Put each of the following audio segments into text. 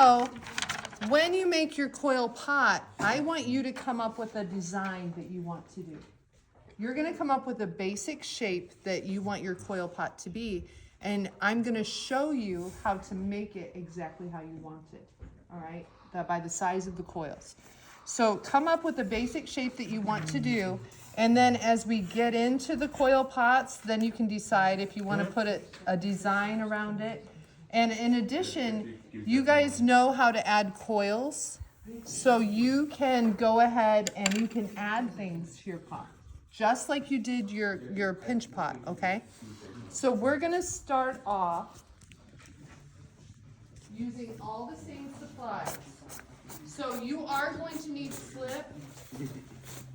So when you make your coil pot, I want you to come up with a design that you want to do. You're gonna come up with a basic shape that you want your coil pot to be, and I'm gonna show you how to make it exactly how you want it, all right? By the size of the coils. So come up with a basic shape that you want to do, and then as we get into the coil pots, then you can decide if you wanna put a design around it. And in addition, you guys know how to add coils, so you can go ahead and you can add things to your pot, just like you did your pinch pot, okay? So we're gonna start off using all the same supplies. So you are going to need slip,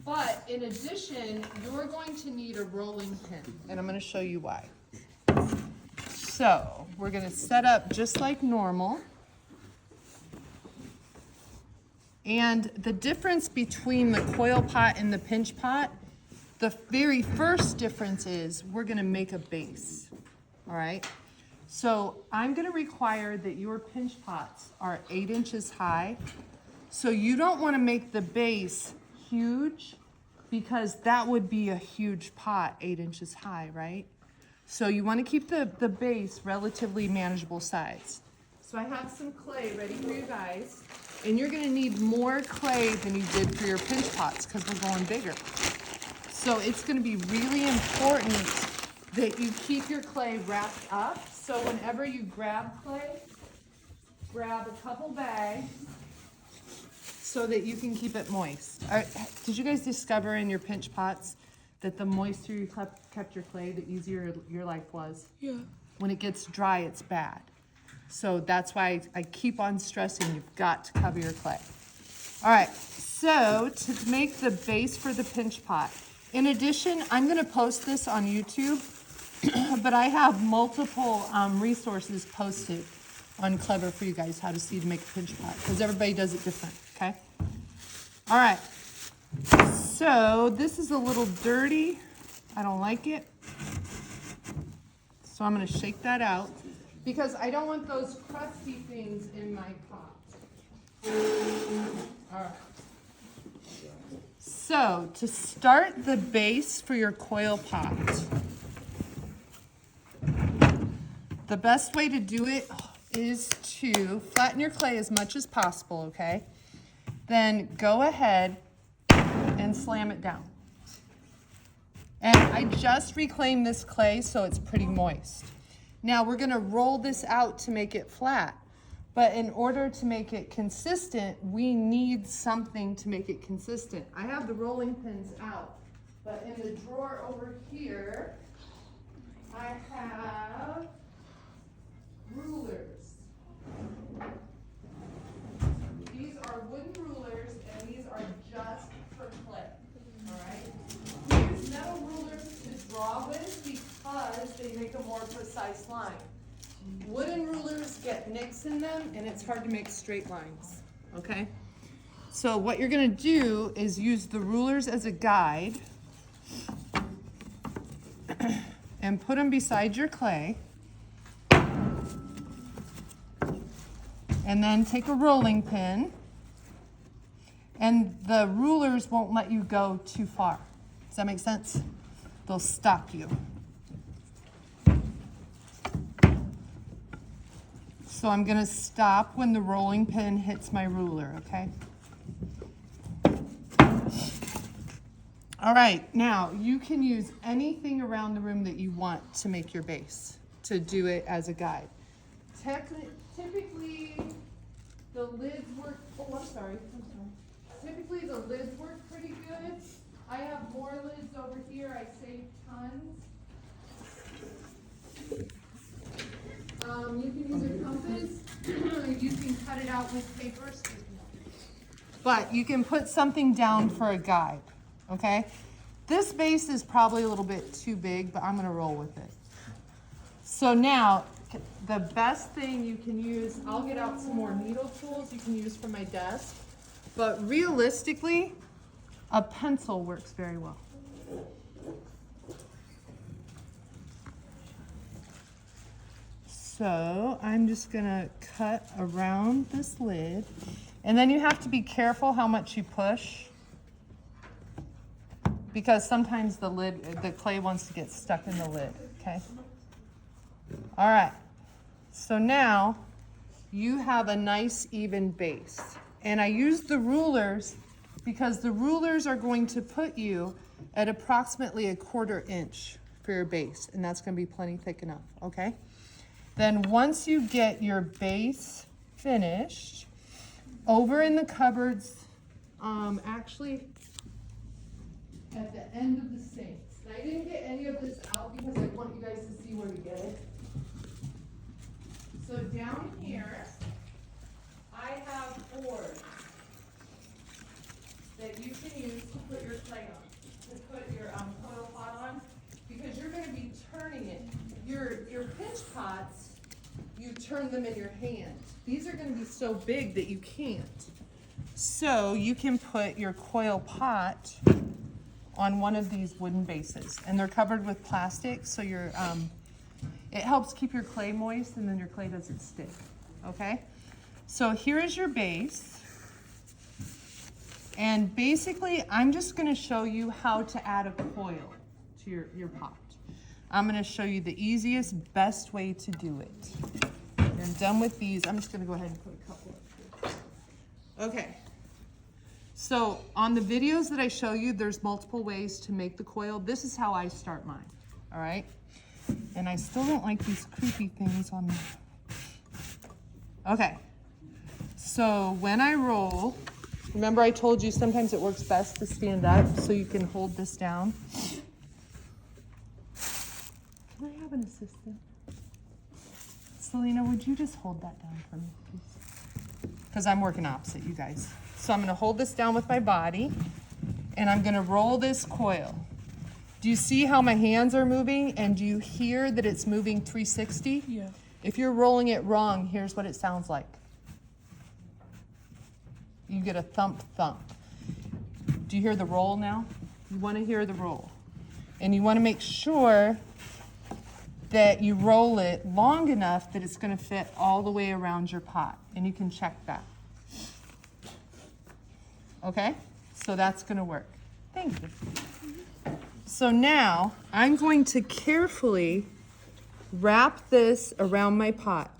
but in addition, you're going to need a rolling pin, and I'm gonna show you why. So we're gonna set up just like normal. And the difference between the coil pot and the pinch pot, the very first difference is we're gonna make a base, all right? So I'm gonna require that your pinch pots are 8 inches high. So you don't wanna make the base huge because that would be a huge pot, 8 inches high, right? So you wanna keep the base relatively manageable size. So I have some clay ready for you guys, and you're gonna need more clay than you did for your pinch pots because we're going bigger. So it's gonna be really important that you keep your clay wrapped up. So whenever you grab clay, grab a couple bags so that you can keep it moist. Did you guys discover in your pinch pots that the moister you kept your clay, the easier your life was? Yeah. When it gets dry, it's bad. So that's why I keep on stressing you've got to cover your clay. All right, so to make the base for the pinch pot, in addition, I'm gonna post this on YouTube, but I have multiple resources posted on Clever for you guys how to see to make a pinch pot, because everybody does it different, okay? All right, so this is a little dirty. I don't like it. So I'm gonna shake that out because I don't want those crusty things in my pot. All right. So to start the base for your coil pot, the best way to do it is to flatten your clay as much as possible, okay? Then go ahead and slam it down. And I just reclaimed this clay so it's pretty moist. Now we're gonna roll this out to make it flat. But in order to make it consistent, we need something to make it consistent. I have the rolling pins out, but in the drawer over here, I have rulers. These are wooden rulers, and these are just for clay, all right? We use metal rulers to draw with because they make a more precise line. Wooden rulers get nicks in them, and it's hard to make straight lines, okay? So what you're gonna do is use the rulers as a guide and put them beside your clay. And then take a rolling pin, and the rulers won't let you go too far. Does that make sense? They'll stop you. So I'm gonna stop when the rolling pin hits my ruler, okay? All right, now you can use anything around the room that you want to make your base, to do it as a guide. Typically, the lids work, oh, I'm sorry. Typically, the lids work pretty good. I have more lids over here. I saved tons. You can use a compass. You can cut it out with paper. But you can put something down for a guide, okay? This base is probably a little bit too big, but I'm gonna roll with it. So now, the best thing you can use, I'll get out some more needle tools you can use from my desk, but realistically, a pencil works very well. So I'm just gonna cut around this lid. And then you have to be careful how much you push, because sometimes the clay wants to get stuck in the lid, okay? All right, so now you have a nice even base. And I use the rulers because the rulers are going to put you at approximately 1/4 inch for your base, and that's gonna be plenty thick enough, okay? Then once you get your base finished, over in the cupboards, actually at the end of the sinks. And I didn't get any of this out because I want you guys to see where to get it. So down here, I have boards that you can use to put your clay on, to put your coil pot on, because you're going to be turning it. Your pinch pots, you turn them in your hand. These are going to be so big that you can't. So you can put your coil pot on one of these wooden bases, and they're covered with plastic, so it helps keep your clay moist, and then your clay doesn't stick, okay? So here is your base, and basically I'm just gonna show you how to add a coil to your pot. I'm gonna show you the easiest, best way to do it. When I'm done with these, I'm just gonna go ahead and put a couple up here. Okay, so on the videos that I show you, there's multiple ways to make the coil. This is how I start mine, all right? And I still don't like these creepy things on me. Okay, so when I roll, remember I told you sometimes it works best to stand up so you can hold this down. Can I have an assistant? Selena, would you just hold that down for me, please? Because I'm working opposite you guys. So I'm gonna hold this down with my body, and I'm gonna roll this coil. Do you see how my hands are moving, and do you hear that it's moving 360? Yeah. If you're rolling it wrong, here's what it sounds like. You get a thump, thump. Do you hear the roll now? You wanna hear the roll. And you wanna make sure that you roll it long enough that it's gonna fit all the way around your pot, and you can check that. Okay, so that's gonna work. Thank you. So now I'm going to carefully wrap this around my pot,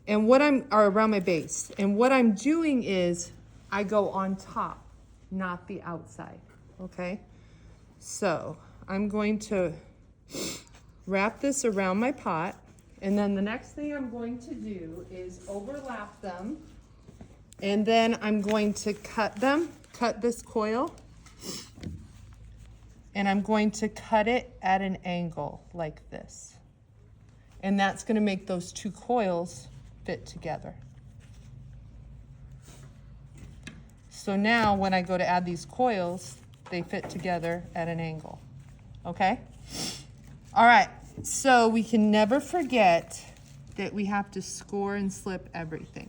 and or around my base. And what I'm doing is I go on top, not the outside, okay? So I'm going to wrap this around my pot, and then the next thing I'm going to do is overlap them, and then I'm going to cut this coil, and I'm going to cut it at an angle like this. And that's gonna make those two coils fit together. So now when I go to add these coils, they fit together at an angle, okay? All right, so we can never forget that we have to score and slip everything.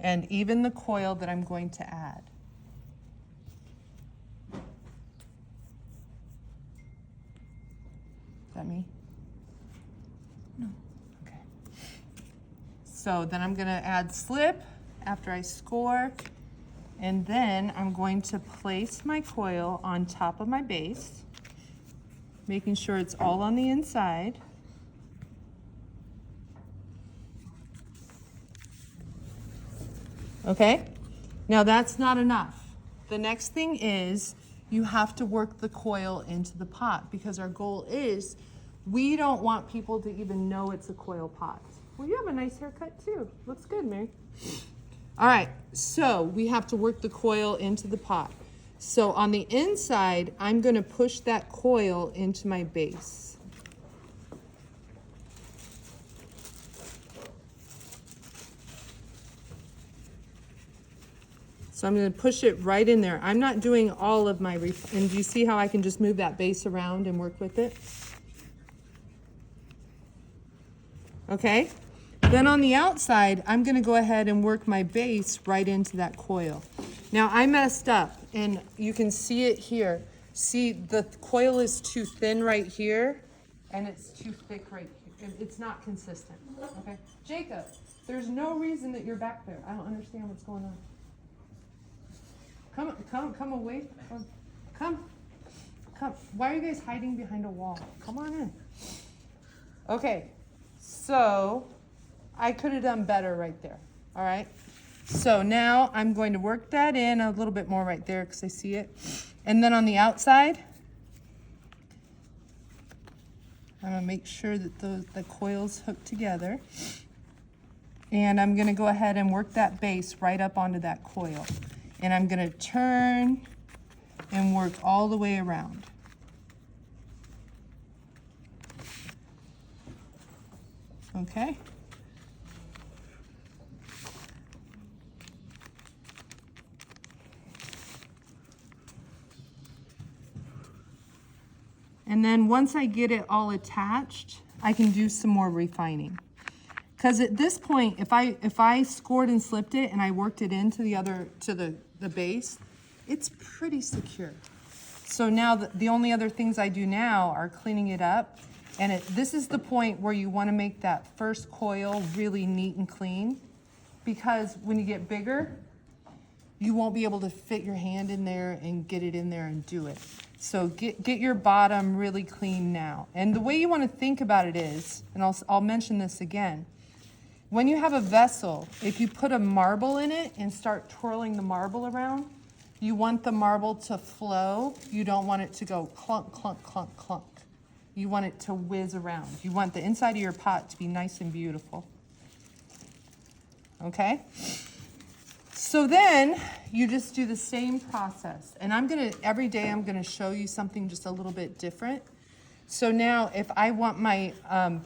And even the coil that I'm going to add. Is that me? No. Okay. So then I'm gonna add slip after I score, and then I'm going to place my coil on top of my base, making sure it's all on the inside. Okay, now that's not enough. The next thing is you have to work the coil into the pot, because our goal is we don't want people to even know it's a coil pot. Well, you have a nice haircut too. Looks good, Mary. All right, so we have to work the coil into the pot. So on the inside, I'm gonna push that coil into my base. So I'm gonna push it right in there. I'm not doing all of my, and do you see how I can just move that base around and work with it? Okay, then on the outside, I'm gonna go ahead and work my base right into that coil. Now I messed up, and you can see it here. See, the coil is too thin right here, and it's too thick right here. It's not consistent, okay? Jacob, there's no reason that you're back there. I don't understand what's going on. Come away from, come. Why are you guys hiding behind a wall? Come on in. Okay, so I could have done better right there, all right? So now I'm going to work that in a little bit more right there because I see it. And then on the outside, I'm gonna make sure that the coils hook together. And I'm gonna go ahead and work that base right up onto that coil. And I'm gonna turn and work all the way around. Okay? And then once I get it all attached, I can do some more refining. Because at this point, if I scored and slipped it and I worked it into the base, it's pretty secure. So now the only other things I do now are cleaning it up. And this is the point where you want to make that first coil really neat and clean. Because when you get bigger, you won't be able to fit your hand in there and get it in there and do it. So get your bottom really clean now. And the way you want to think about it is, and I'll mention this again, when you have a vessel, if you put a marble in it and start twirling the marble around, you want the marble to flow. You don't want it to go clunk, clunk, clunk, clunk. You want it to whiz around. You want the inside of your pot to be nice and beautiful. Okay? So then you just do the same process. And every day I'm gonna show you something just a little bit different. So now if I want my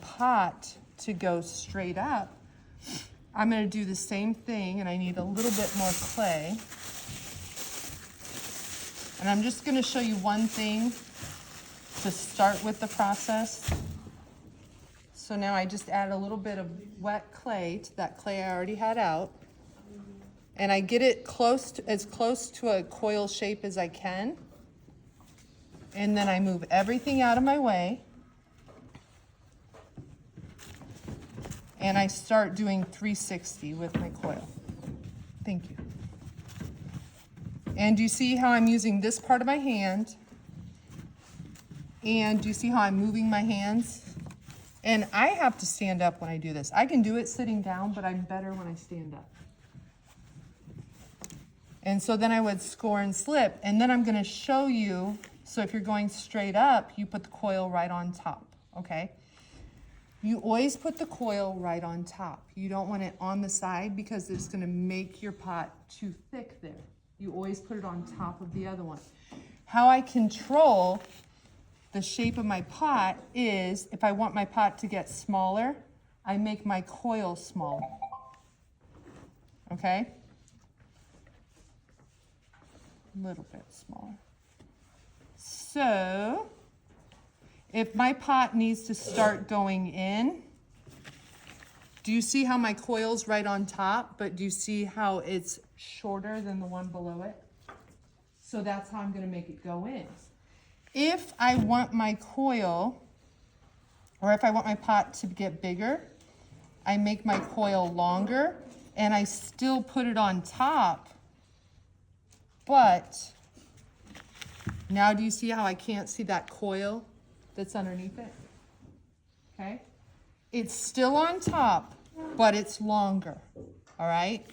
pot to go straight up, I'm gonna do the same thing, and I need a little bit more clay. And I'm just gonna show you one thing to start with the process. So now I just add a little bit of wet clay to that clay I already had out. And I get it as close to a coil shape as I can. And then I move everything out of my way. And I start doing 360 with my coil. Thank you. And do you see how I'm using this part of my hand? And do you see how I'm moving my hands? And I have to stand up when I do this. I can do it sitting down, but I'm better when I stand up. And so then I would score and slip, and then I'm gonna show you, so if you're going straight up, you put the coil right on top, okay? You always put the coil right on top. You don't want it on the side because it's gonna make your pot too thick there. You always put it on top of the other one. How I control the shape of my pot is, if I want my pot to get smaller, I make my coil smaller, okay? A little bit smaller. So, if my pot needs to start going in, do you see how my coil's right on top, but do you see how it's shorter than the one below it? So that's how I'm gonna make it go in. If I want my coil, or if I want my pot to get bigger, I make my coil longer and I still put it on top. But now do you see how I can't see that coil that's underneath it? Okay? It's still on top, but it's longer, all right?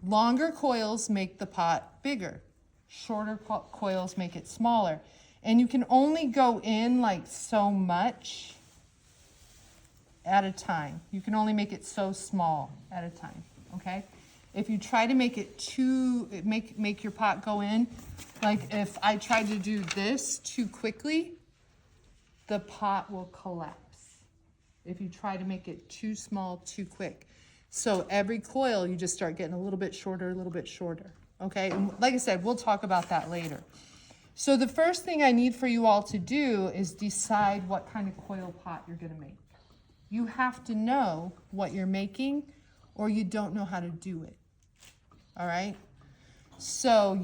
Longer coils make the pot bigger. Shorter coils make it smaller. And you can only go in like so much at a time. You can only make it so small at a time, okay? If you try to make it make your pot go in, like if I tried to do this too quickly, the pot will collapse. If you try to make it too small, too quick. So every coil, you just start getting a little bit shorter, okay? And like I said, we'll talk about that later. So the first thing I need for you all to do is decide what kind of coil pot you're gonna make. You have to know what you're making, or you don't know how to do it, all right? So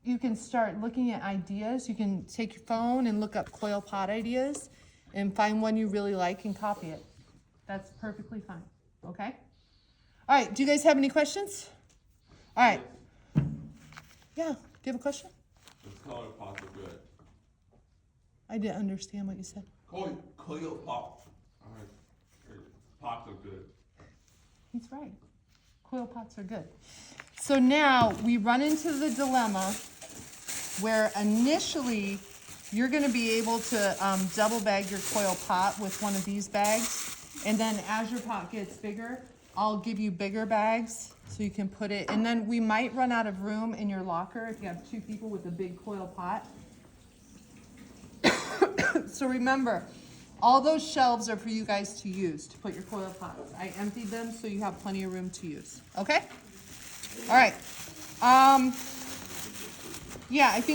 you can start looking at ideas. You can take your phone and look up coil pot ideas and find one you really like and copy it. That's perfectly fine, okay? All right, do you guys have any questions? All right. Yeah, do you have a question? The coil pots are good. I didn't understand what you said. Coil pot. Alright. Pots are good. He's right. Coil pots are good. So now we run into the dilemma where initially you're going to be able to double bag your coil pot with one of these bags. And then as your pot gets bigger, I'll give you bigger bags so you can put it. And then we might run out of room in your locker if you have two people with a big coil pot. So remember, all those shelves are for you guys to use to put your coil pots. I emptied them so you have plenty of room to use. Okay? All right. Yeah, I think